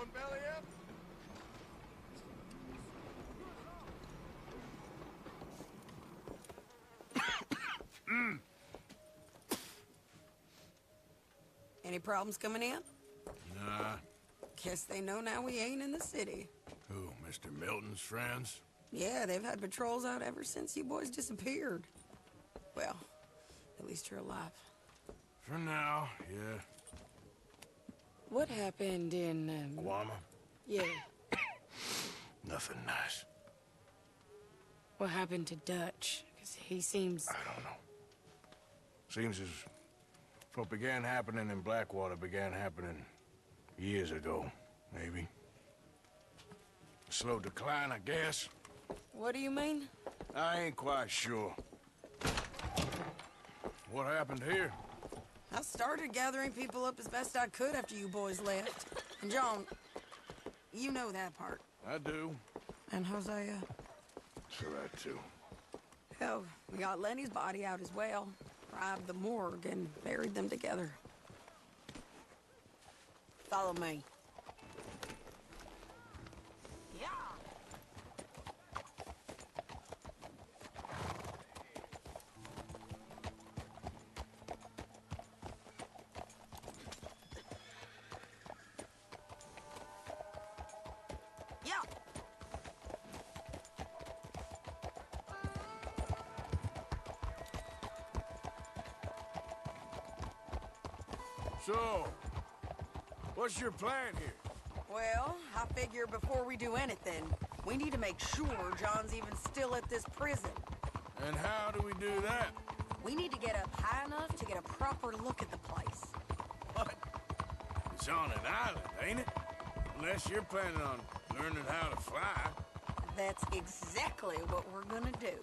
Going belly up? Any problems coming in? Nah. Guess they know now we ain't in the city. Who, Mr. Milton's friends? Yeah, they've had patrols out ever since you boys disappeared. Well, at least you're alive. For now, yeah. What happened in, Guama? Yeah. Nothing nice. What happened to Dutch? Because he seems... I don't know. Seems as what began happening in Blackwater began happening years ago, maybe. A slow decline, I guess. What do you mean? I ain't quite sure. What happened here? I started gathering people up as best I could after you boys left. And John, you know that part. I do. And Hosea? So that too. Hell, we got Lenny's body out as well. Robbed the morgue and buried them together. Follow me. Yeah. Yeah. So, what's your plan here? Well, I figure before we do anything, we need to make sure John's even still at this prison. And how do we do that? We need to get up high enough to get a proper look at the place. What? It's on an island, ain't it? Unless you're planning on learning how to fly. That's exactly what we're gonna do.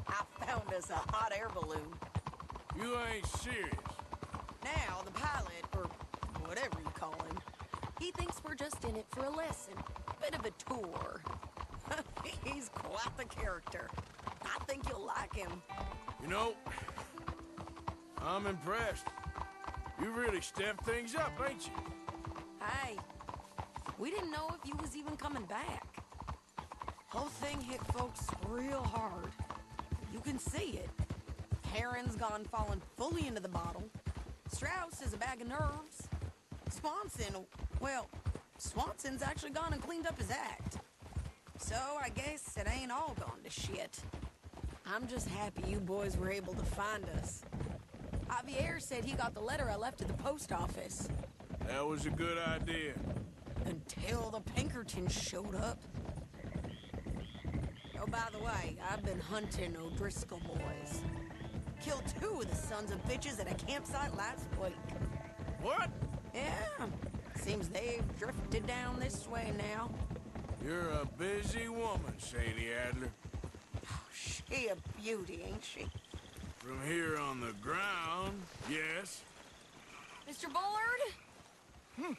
I found us a hot air balloon. You ain't serious. Now, the pilot, or whatever you call him, he thinks we're just in it for a lesson. Bit of a tour. He's quite the character. I think you'll like him. You know, I'm impressed. You really stepped things up, ain't you? Hey, we didn't know if you was even coming back. Whole thing hit folks real hard. You can see it. Heron's gone falling fully into the bottle. Strauss is a bag of nerves. Swanson's actually gone and cleaned up his act. So I guess it ain't all gone to shit. I'm just happy you boys were able to find us. Javier said he got the letter I left at the post office. That was a good idea. Until the Pinkertons showed up. Oh, by the way, I've been hunting O'Driscoll boys. Killed 2 of the sons of bitches at a campsite last week. What? Yeah, seems they've drifted down this way now. You're a busy woman, Sadie Adler. Oh, she a beauty, ain't she? From here on the ground, yes. Mr. Bullard?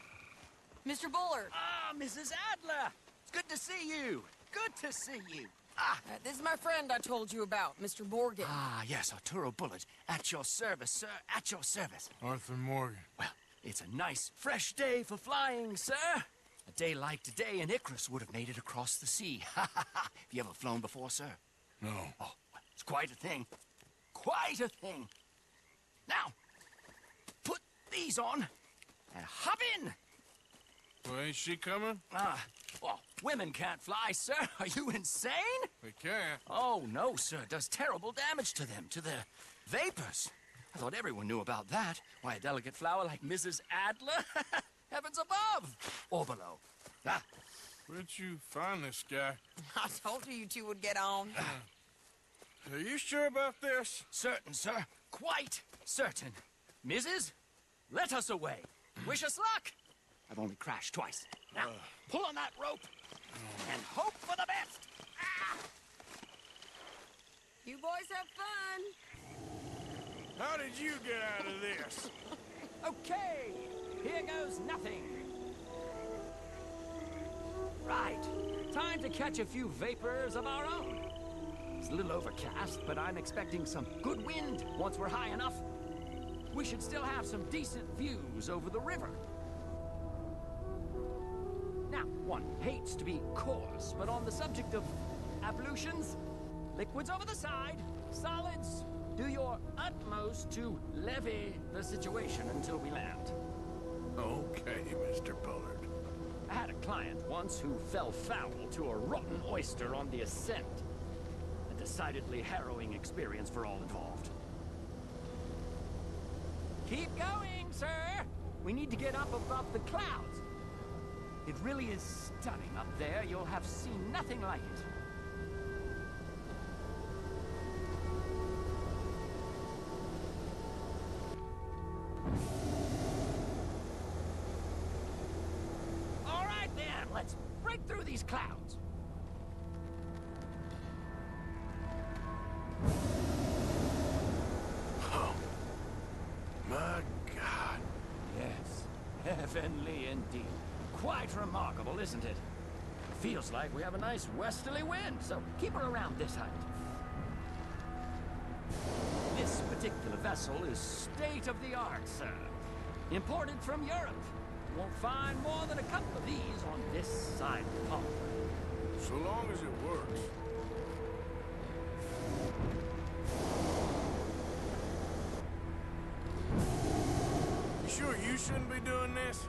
Mr. Bullard. Ah, Mrs. Adler! It's good to see you. Good to see you. This is my friend I told you about, Mr. Morgan. Ah, yes, Arturo Bullard. At your service, sir. At your service. Arthur Morgan. Well, it's a nice, fresh day for flying, sir. A day like today, an Icarus would have made it across the sea. Ha ha ha. Have you ever flown before, sir? No. Oh, well, it's quite a thing. Quite a thing. Now, put these on and hop in. Well, ain't she coming? Well, women can't fly, sir. Are you insane? We can't. Oh, no, sir. It does terrible damage to them, to their vapors. I thought everyone knew about that. Why, a delicate flower like Mrs. Adler? Heavens above! Or below. Ah, Where'd you find this guy? I told you two would get on. Are you sure about this? certain, sir. Quite certain. Mrs., let us away. Wish us luck. I've only crashed twice. Now, pull on that rope and hope for the best. Ah! You boys have fun. How did you get out of this? Okay, here goes nothing. Right, time to catch a few vapors of our own. It's a little overcast, but I'm expecting some good wind once we're high enough. We should still have some decent views over the river. one hates to be coarse, but on the subject of ablutions, liquids over the side, solids, do your utmost to levy the situation until we land. Okay, Mr. Bullard. I had a client once who fell foul to a rotten oyster on the ascent. A decidedly harrowing experience for all involved. Keep going, sir! We need to get up above the clouds. It really is stunning up there. You'll have seen nothing like it. All right, then. Let's break through these clouds. Oh, my God. Yes, heavenly indeed. Quite remarkable, isn't it? Feels like we have a nice westerly wind, so keep her around this height. This particular vessel is state-of-the-art, sir. Imported from Europe. Won't find more than a couple of these on this side of the pond. So long as it works. You sure you shouldn't be doing this?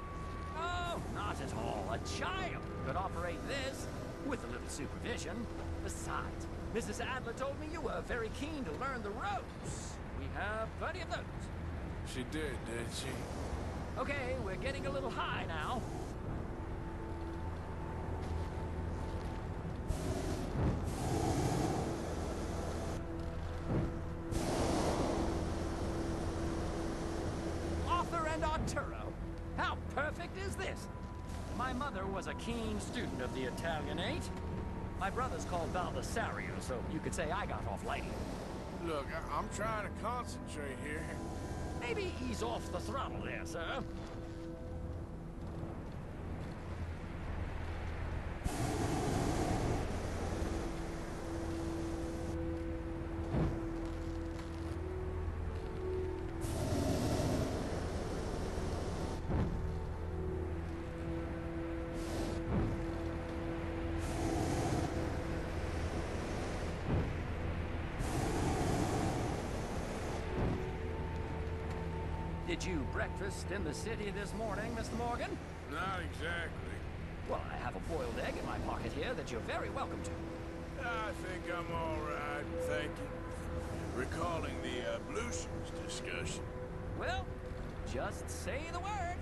Oh, not at all. A child could operate this with a little supervision. Besides, Mrs. Adler told me you were very keen to learn the ropes. We have plenty of those. She did she? Okay, we're getting a little high now. Arthur and Arturo. How perfect is this? My mother was a keen student of the Italianate. My brother's called Baldessario, so you could say I got off lightly. Look, I'm trying to concentrate here. Maybe ease off the throttle there, sir. Did you breakfast in the city this morning, Mr. Morgan? Not exactly. Well, I have a boiled egg in my pocket here that you're very welcome to. I think I'm all right, thank you. Recalling the ablutions discussion. Well, just say the word.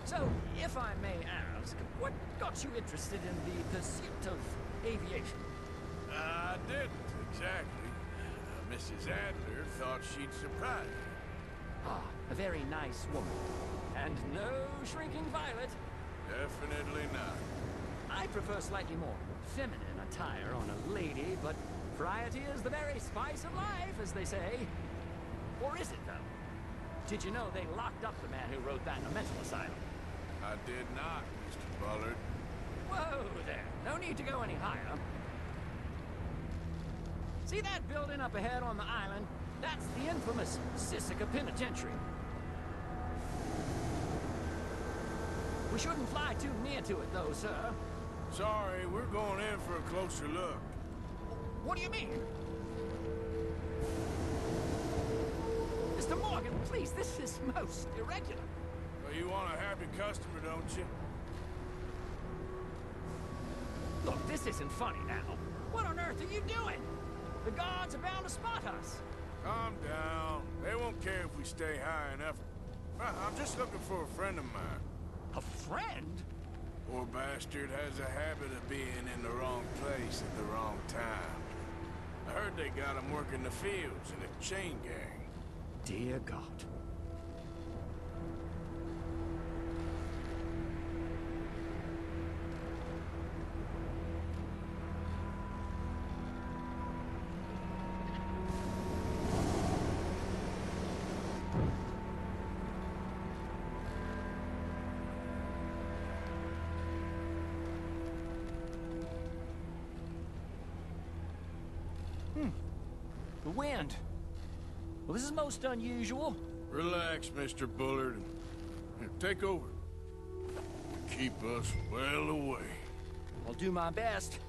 So, if I may ask, what got you interested in the pursuit of aviation? I didn't, exactly. Mrs. Adler thought she'd surprise me. Ah, a very nice woman. And no shrinking violet. Definitely not. I prefer slightly more feminine attire on a lady, but variety is the very spice of life, as they say. Or is it, though? Did you know they locked up the man who wrote that in a mental asylum? I did not, Mr. Bullard. Whoa there. No need to go any higher. See that building up ahead on the island? That's the infamous Sisika Penitentiary. We shouldn't fly too near to it, though, sir. Sorry, we're going in for a closer look. What do you mean? Mr. Morgan, please, this is most irregular. Well, you want a happy customer, don't you? Look, this isn't funny now. What on earth are you doing? The guards are bound to spot us. Calm down. They won't care if we stay high enough. I'm just looking for a friend of mine. A friend? Poor bastard has a habit of being in the wrong place at the wrong time. I heard they got him working the fields in a chain gang. Dear God. The wind. Well, this is most unusual. Relax, Mr. Bullard. Here, take over. keep us well away. I'll do my best.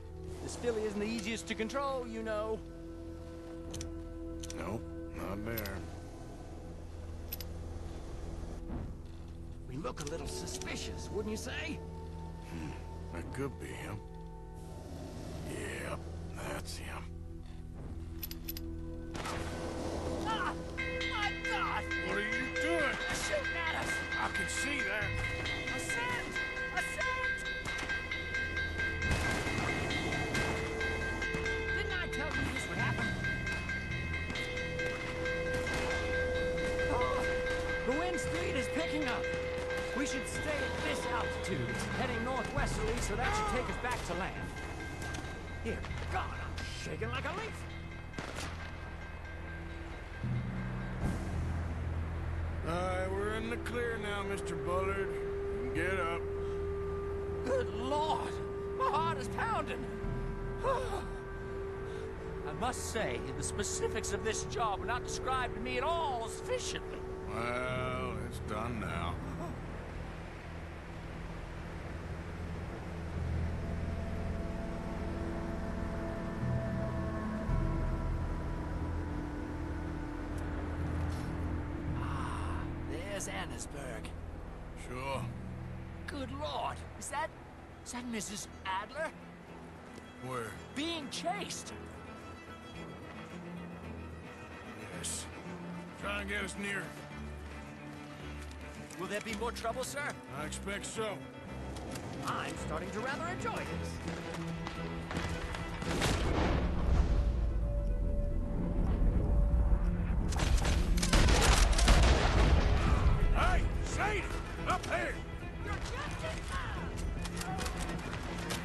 This filly isn't the easiest to control, you know. Nope, not there. We look a little suspicious, wouldn't you say? That could be him. Yep, that's him. Ah! My God! What are you doing? They're shooting at us! I can see that. Ascend! Ascend! Didn't I tell you this would happen? Oh, the wind speed is picking up. We should stay at this altitude, heading northwesterly, so that should take us back to land. Dear God, I'm shaking like a leaf. Alright, we're in the clear now, Mr. Bullard. You can get up. Good Lord, my heart is pounding. I must say, the specifics of this job were not described to me at all sufficiently. Well, it's done now. There's Annesburg. Sure. Good Lord, is that Mrs. Adler? Where? Being chased. Yes. Trying to get us near. Will there be more trouble, sir? I expect so. I'm starting to rather enjoy this. Hey, Sadie! Up here! You're just in time!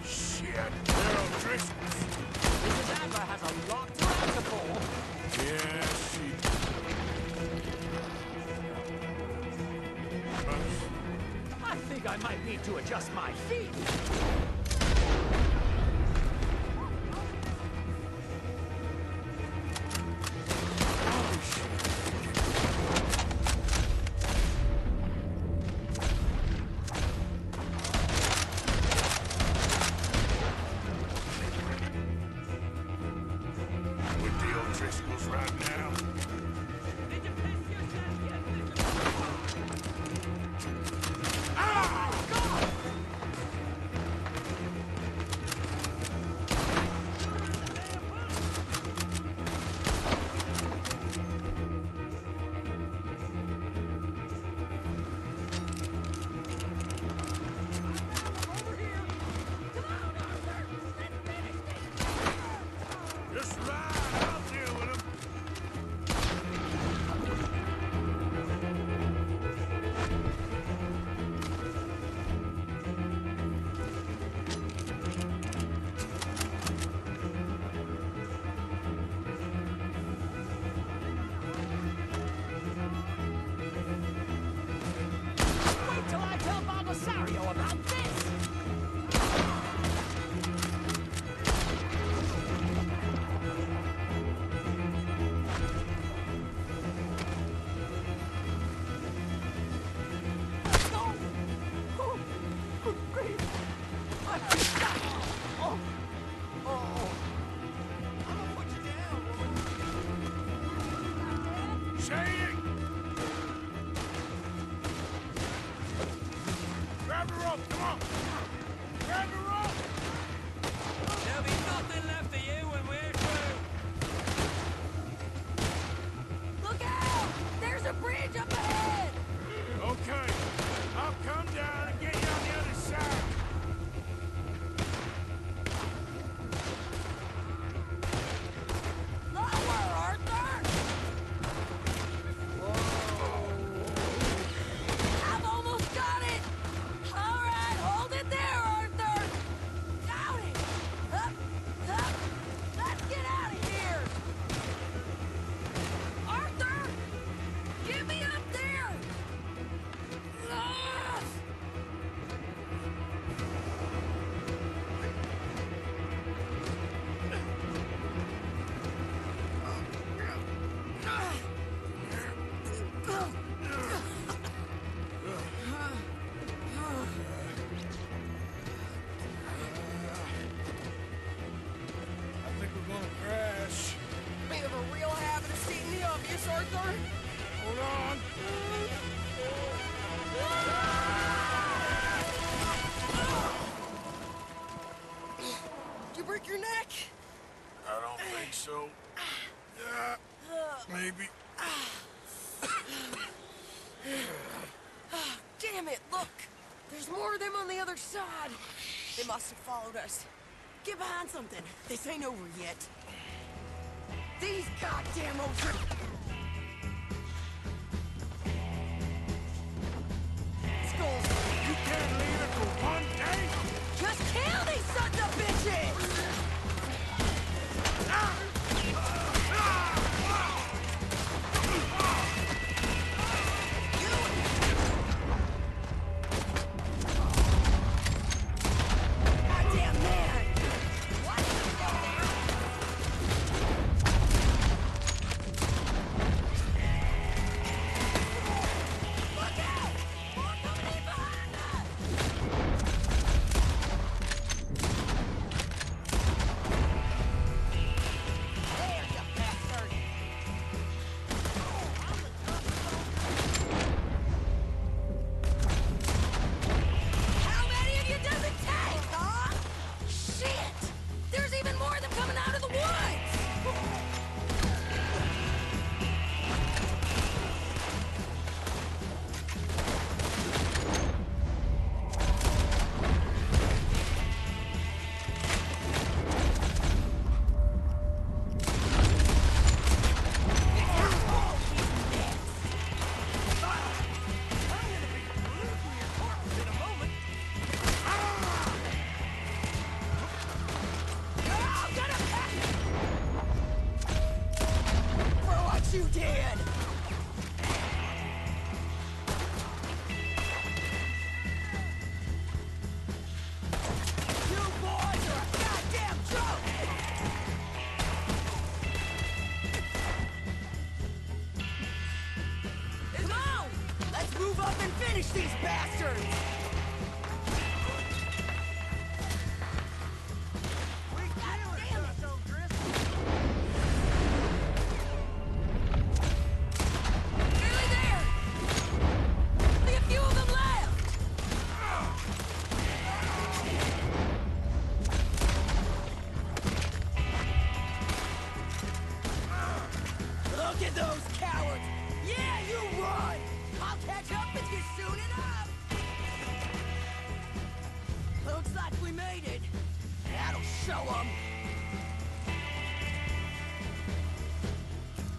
Shit! They're O'Driscoll's. Mrs. Adler has a lot to answer for. Yeah, she... I think I might need to adjust my feet. With the O'Driscolls right now. Just ride, I'll deal with him. Wait till I tell Baldasario about this! No! Oh, good grief! Oh! Oh! I'm gonna put you down, woman. Sadie! Grab the rope, come on! Grab the rope! There'll be nothing left of you when we're through. Look out! There's a bridge up ahead! Okay, I'll come down and get you on the other side. Lower, Arthur! Arthur! Hold on. Did you break your neck? I don't think so. Yeah, maybe. Damn it, look! There's more of them on the other side. They must have followed us. Get behind something. This ain't over yet. These goddamn old... Skulls. You can't leave it for one day? Just kill these sons of bitches! Goddamn man! What? Look out! More coming in behind us! There, you bastard! How many of you does it take, huh? Shit! There's even more of them coming out of the woods! I'm gonna pack for what you did! You boys are a goddamn joke! Come on! Let's move up and finish these bastards! Nearly there! Only a few of them left! Look at those cowards! Yeah, you run! I'll catch up with you soon enough! Looks like we made it. That'll show them.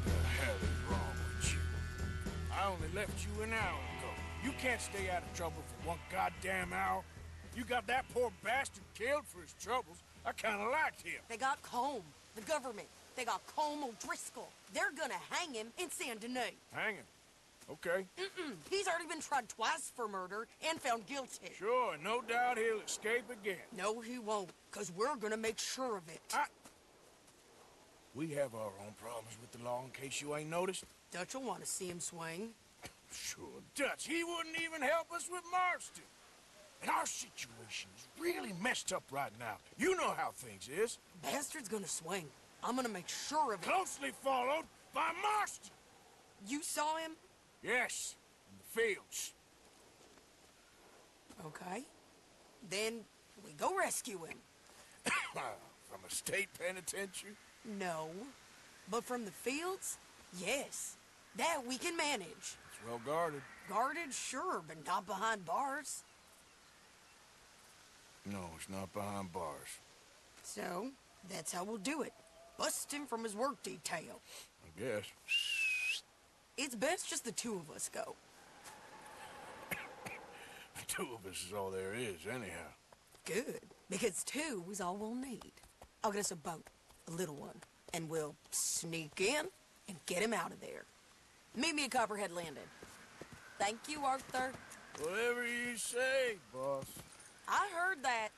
The hell is wrong with you? I only left you an hour ago. You can't stay out of trouble for one goddamn hour. You got that poor bastard killed for his troubles. I kinda liked him. They got Combe, the government. They got Combe O'Driscoll. They're gonna hang him in Saint Denis. Hanging. Okay. He's already been tried twice for murder and found guilty. Sure, no doubt he'll escape again. No, he won't, because we're gonna make sure of it. We have our own problems with the law in case you ain't noticed. Dutch will want to see him swing. Sure, Dutch, he wouldn't even help us with Marston. And our situation is really messed up right now. You know how things is. Bastard's gonna swing. I'm gonna make sure of it. Closely followed by Marston. You saw him? Yes, in the fields. Okay. Then we go rescue him. From a state penitentiary? No. But from the fields? Yes. That we can manage. It's well guarded. Guarded, sure, but not behind bars. No, it's not behind bars. So, that's how we'll do it. Bust him from his work detail. I guess. It's best just the two of us go. The two of us is all there is, anyhow. Good, because two is all we'll need. I'll get us a boat, a little one, and we'll sneak in and get him out of there. Meet me at Copperhead Landing. Thank you, Arthur. Whatever you say, boss. I heard that.